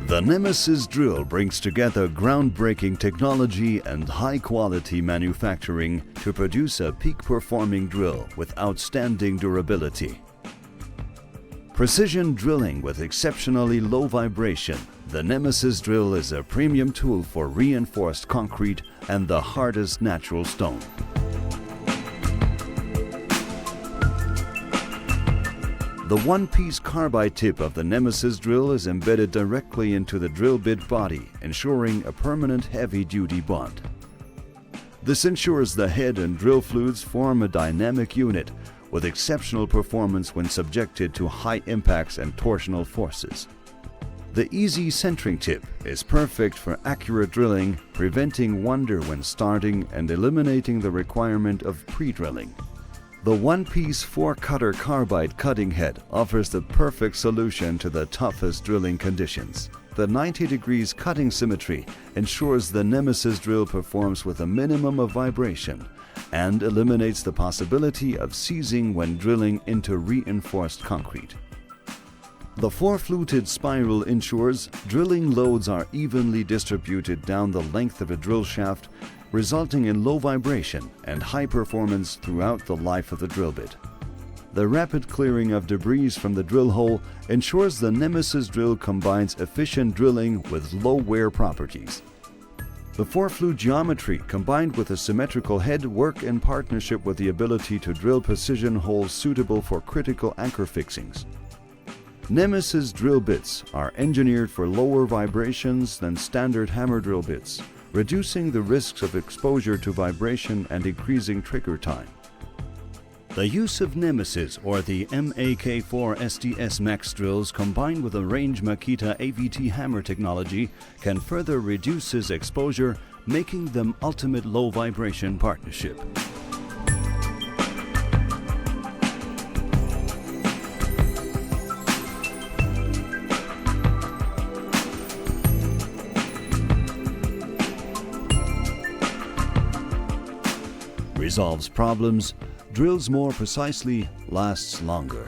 The Nemesis drill brings together groundbreaking technology and high-quality manufacturing to produce a peak-performing drill with outstanding durability. Precision drilling with exceptionally low vibration, the Nemesis drill is a premium tool for reinforced concrete and the hardest natural stone. The one-piece carbide tip of the Nemesis drill is embedded directly into the drill bit body, ensuring a permanent heavy-duty bond. This ensures the head and drill fluids form a dynamic unit with exceptional performance when subjected to high impacts and torsional forces. The easy centering tip is perfect for accurate drilling, preventing wonder when starting and eliminating the requirement of pre-drilling. The one-piece 4-cutter carbide cutting head offers the perfect solution to the toughest drilling conditions. The 90 degrees cutting symmetry ensures the Nemesis drill performs with a minimum of vibration and eliminates the possibility of seizing when drilling into reinforced concrete. The 4-fluted spiral ensures drilling loads are evenly distributed down the length of a drill shaft, resulting in low vibration and high performance throughout the life of the drill bit. The rapid clearing of debris from the drill hole ensures the Nemesis drill combines efficient drilling with low wear properties. The 4-flute geometry combined with a symmetrical head work in partnership with the ability to drill precision holes suitable for critical anchor fixings. Nemesis drill bits are engineered for lower vibrations than standard hammer drill bits, reducing the risks of exposure to vibration and increasing trigger time. The use of Nemesis or the MAK4 SDS Max drills combined with a range Makita AVT hammer technology can further reduce its exposure, making them ultimate low vibration partnership. Resolves problems, drills more precisely, lasts longer.